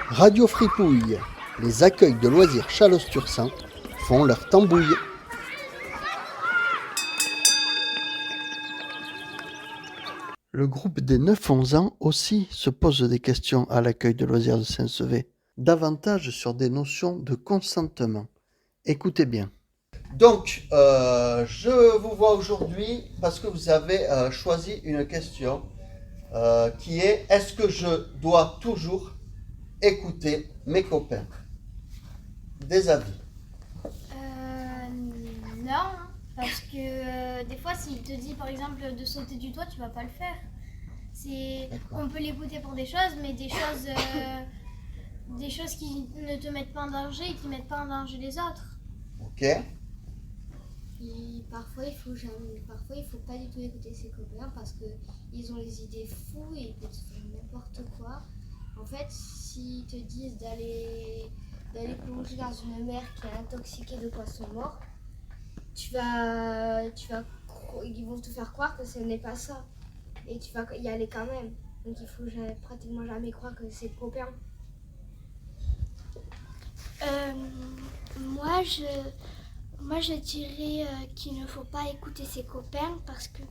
Radio Fripouille, les accueils de loisirs Chalosse-Tursan font leur tambouille. Le groupe des 9-11 ans aussi se pose des questions à l'accueil de loisirs de Saint-Sevé, davantage sur des notions de consentement. Écoutez bien. Donc, je vous vois aujourd'hui parce que vous avez choisi une question qui est: est-ce que je dois toujours écouter mes copains? Des avis. Non, hein, parce que des fois, s'il te dit par exemple de sauter du toit, tu vas pas le faire. On peut l'écouter pour des choses, mais des choses qui ne te mettent pas en danger et qui mettent pas en danger les autres. Ok. Et parfois, il faut pas du tout écouter ses copains parce qu'ils ont les idées fous et ils peuvent faire n'importe quoi. En fait, s'ils te disent d'aller plonger dans une mer qui est intoxiquée de poissons morts, ils vont te faire croire que ce n'est pas ça. Et tu vas y aller quand même. Donc il faut pratiquement jamais croire que c'est copain. Moi, je dirais qu'il ne faut pas écouter ses copains parce que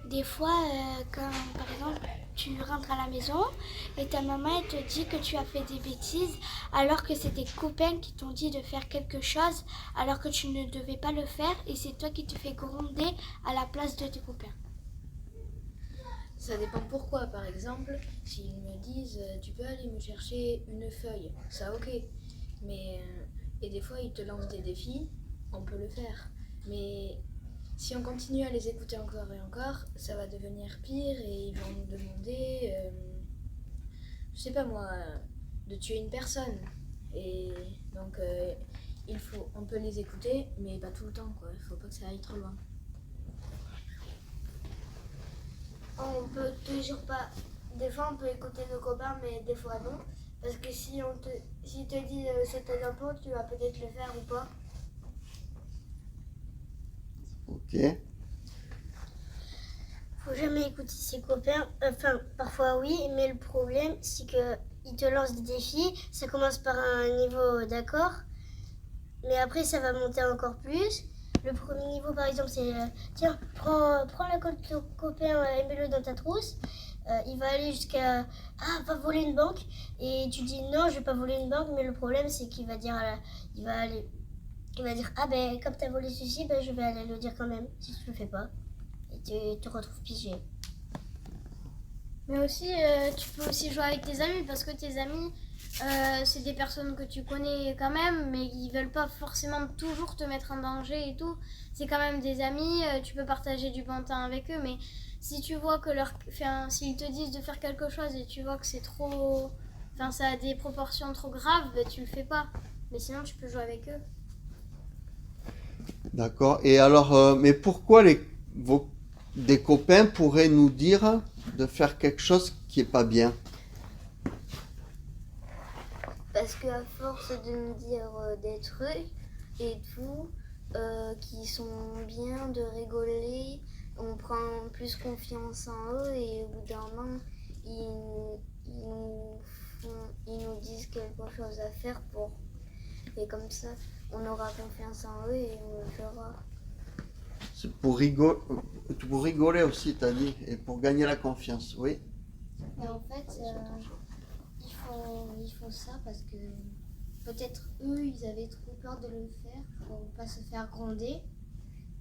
des fois, quand par exemple tu rentres à la maison et ta maman elle te dit que tu as fait des bêtises alors que c'est tes copains qui t'ont dit de faire quelque chose alors que tu ne devais pas le faire et c'est toi qui te fais gronder à la place de tes copains. Ça dépend pourquoi. Par exemple, s'ils me disent tu peux aller me chercher une feuille, ça ok. Mais et des fois ils te lancent des défis, on peut le faire. Mais si on continue à les écouter encore et encore, ça va devenir pire et ils vont nous demander, je sais pas moi, de tuer une personne. Et donc on peut les écouter, mais pas tout le temps quoi. Il faut pas que ça aille trop loin. On peut toujours pas. Des fois, on peut écouter nos copains, mais des fois non. Parce que si te dit sauter d'un pont, tu vas peut-être le faire ou pas. Ok. Faut jamais écouter ses copains. Enfin, parfois oui, mais le problème, c'est qu'ils te lancent des défis. Ça commence par un niveau d'accord, mais après, ça va monter encore plus. Le premier niveau, par exemple, c'est tiens, prends la colle de ton copain et mets-le dans ta trousse. Il va aller jusqu'à va voler une banque. Et tu dis non, je vais pas voler une banque, mais le problème, c'est qu'il va dire comme t'as volé ceci, je vais aller le dire quand même si tu le fais pas. Et tu te retrouves piégé. Mais aussi, tu peux aussi jouer avec tes amis parce que tes amis, c'est des personnes que tu connais quand même, mais ils veulent pas forcément toujours te mettre en danger et tout. C'est quand même des amis, tu peux partager du bon temps avec eux, mais si tu vois que s'ils te disent de faire quelque chose et tu vois que c'est trop, ça a des proportions trop graves, tu le fais pas. Mais sinon, tu peux jouer avec eux. D'accord. Et alors, mais pourquoi des copains pourraient nous dire de faire quelque chose qui est pas bien? Parce qu'à force de nous dire des trucs et tout, qui sont bien, de rigoler, on prend plus confiance en eux et au bout d'un moment, ils nous disent quelque chose à faire et comme ça, on aura confiance en eux et on le fera. C'est pour rigoler aussi, t'as dit, et pour gagner la confiance, oui. Et en fait, ils font ça parce que peut-être eux, ils avaient trop peur de le faire pour ne pas se faire gronder.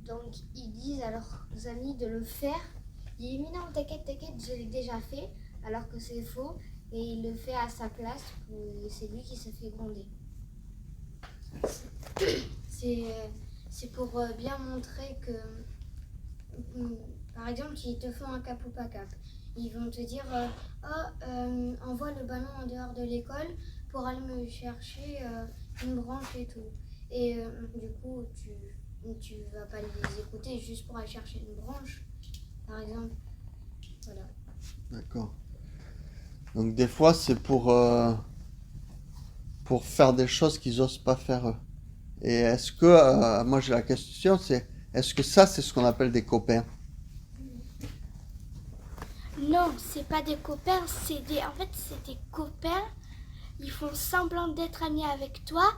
Donc, ils disent à leurs amis de le faire. Ils disent, mais non, t'inquiète, je l'ai déjà fait, alors que c'est faux. Et il le fait à sa place, et c'est lui qui se fait gronder. C'est pour bien montrer que, par exemple, s'ils te font un cap ou pas cap, ils vont te dire envoie le ballon en dehors de l'école pour aller me chercher une branche et tout. Et du coup, tu vas pas les écouter juste pour aller chercher une branche, par exemple. Voilà. D'accord. Donc des fois, c'est pour faire des choses qu'ils osent pas faire eux. Et est-ce que, moi j'ai la question, c'est est-ce que ça, c'est ce qu'on appelle des copains? Non, c'est pas des copains, en fait, c'est des copains. Ils font semblant d'être amis avec toi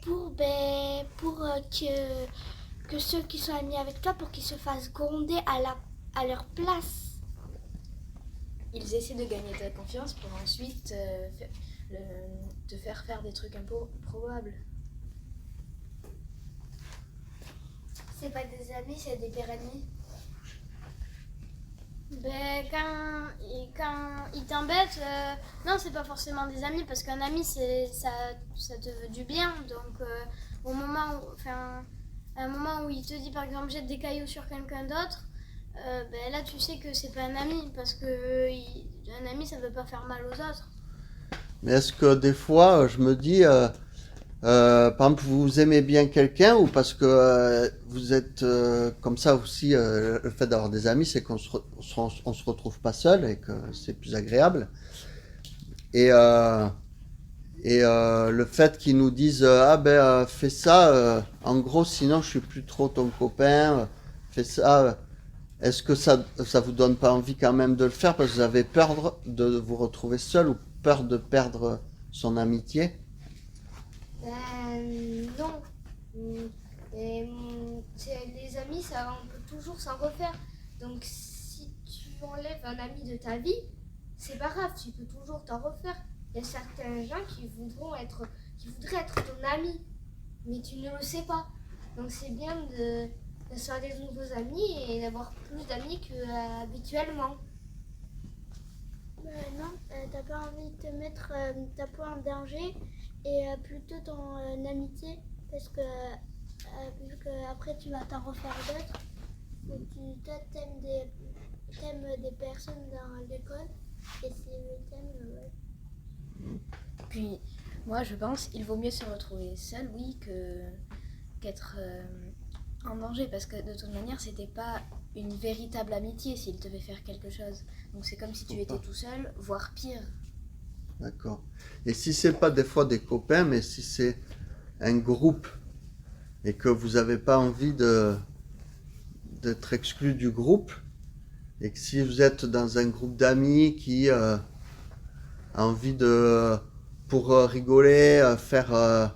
pour que ceux qui sont amis avec toi, pour qu'ils se fassent gronder à leur place. Ils essaient de gagner ta confiance pour ensuite te faire faire des trucs improbables. C'est pas des amis, c'est des pires ennemis. Ben, quand ils t'embêtent, non, c'est pas forcément des amis, parce qu'un ami, ça te veut du bien. Donc, au moment où, à un moment où il te dit, par exemple, jette des cailloux sur quelqu'un d'autre, ben là, tu sais que c'est pas un ami, parce que un ami, ça veut pas faire mal aux autres. Mais est-ce que des fois, je me dis, par exemple, vous aimez bien quelqu'un ou parce que vous êtes comme ça aussi, le fait d'avoir des amis, c'est qu'on se retrouve pas seul et que c'est plus agréable. Et, le fait qu'ils nous disent ah ben fais ça, en gros sinon je suis plus trop ton copain, fais ça. Est-ce que ça vous donne pas envie quand même de le faire parce que vous avez peur de vous retrouver seul ou peur de perdre son amitié? Non. Et, les amis, on peut toujours s'en refaire. Donc si tu enlèves un ami de ta vie, c'est pas grave, tu peux toujours t'en refaire. Il y a certains gens qui voudraient être ton ami, mais tu ne le sais pas. Donc c'est bien de se faire des nouveaux amis et d'avoir plus d'amis qu'habituellement. Non, t'as pas envie de te mettre ta peau en danger et plutôt ton amitié, parce que vu qu'après tu vas t'en refaire d'autres. Toi t'aimes des personnes dans l'école et si t'aimes, ouais. Puis, moi, je pense qu'il vaut mieux se retrouver seul, oui, qu'être en danger, parce que de toute manière, c'était pas une véritable amitié s'il te fait faire quelque chose. Donc c'est comme si tu étais tout seul, voire pire. D'accord. Et si c'est pas des fois des copains, mais si c'est un groupe et que vous n'avez pas envie d'être exclu du groupe, et que si vous êtes dans un groupe d'amis qui a envie de, pour rigoler, faire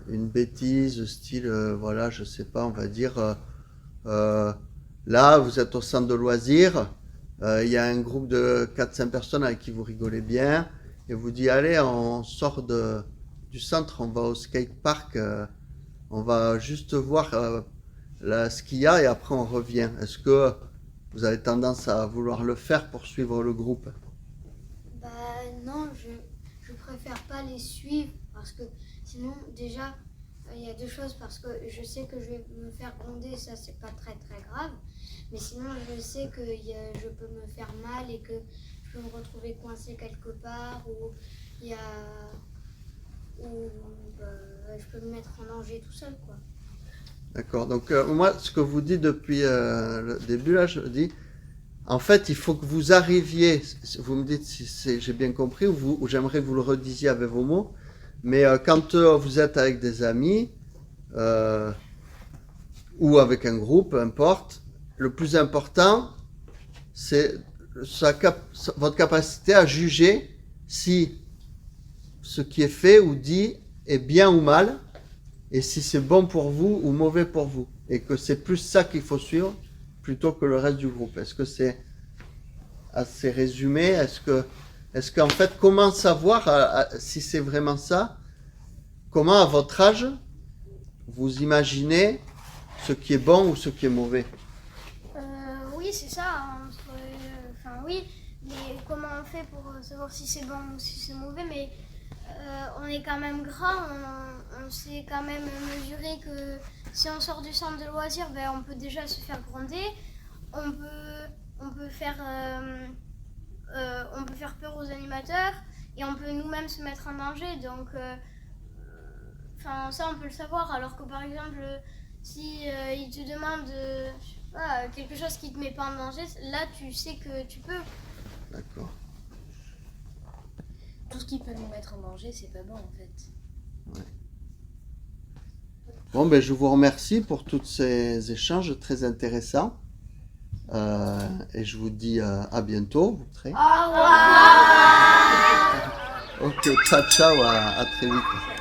une bêtise, style, voilà, je sais pas, on va dire, là, vous êtes au centre de loisirs, il y a un groupe de 4-5 personnes avec qui vous rigolez bien, et vous dites, allez, on sort du centre, on va au skatepark, on va juste voir ce qu'il y a et après on revient. Est-ce que vous avez tendance à vouloir le faire pour suivre le groupe? Bah non, je préfère pas les suivre parce que sinon déjà il y a deux choses, parce que je sais que je vais me faire gronder, ça c'est pas très très grave, mais sinon je sais que je peux me faire mal et que je peux me retrouver coincé quelque part ou je peux me mettre en danger tout seul, quoi. D'accord. Donc moi, ce que vous dites depuis le début, là, je dis, en fait, il faut que vous arriviez, vous me dites si j'ai bien compris, ou j'aimerais que vous le redisiez avec vos mots, mais quand vous êtes avec des amis, ou avec un groupe, peu importe, le plus important, c'est votre capacité à juger si ce qui est fait ou dit est bien ou mal, et si c'est bon pour vous ou mauvais pour vous. Et que c'est plus ça qu'il faut suivre plutôt que le reste du groupe. Est-ce que c'est assez résumé? Est-ce qu'en fait, comment savoir si c'est vraiment ça? Comment, à votre âge, vous imaginez ce qui est bon ou ce qui est mauvais? Oui, c'est ça. Oui, mais comment on fait pour savoir si c'est bon ou si c'est mauvais? Mais on est quand même grand, on sait quand même mesurer que si on sort du centre de loisirs, ben, on peut déjà se faire gronder, on peut faire peur aux animateurs et on peut nous-mêmes se mettre en danger. Donc, ça on peut le savoir. Alors que par exemple, si il te demande quelque chose qui te met pas en danger, là tu sais que tu peux. D'accord. Tout ce qui peut nous mettre en danger, c'est pas bon en fait. Ouais. Bon, ben, je vous remercie pour tous ces échanges très intéressants. Et je vous dis à bientôt. Vous prêts? Au revoir. Ok, ciao, ciao, à très vite.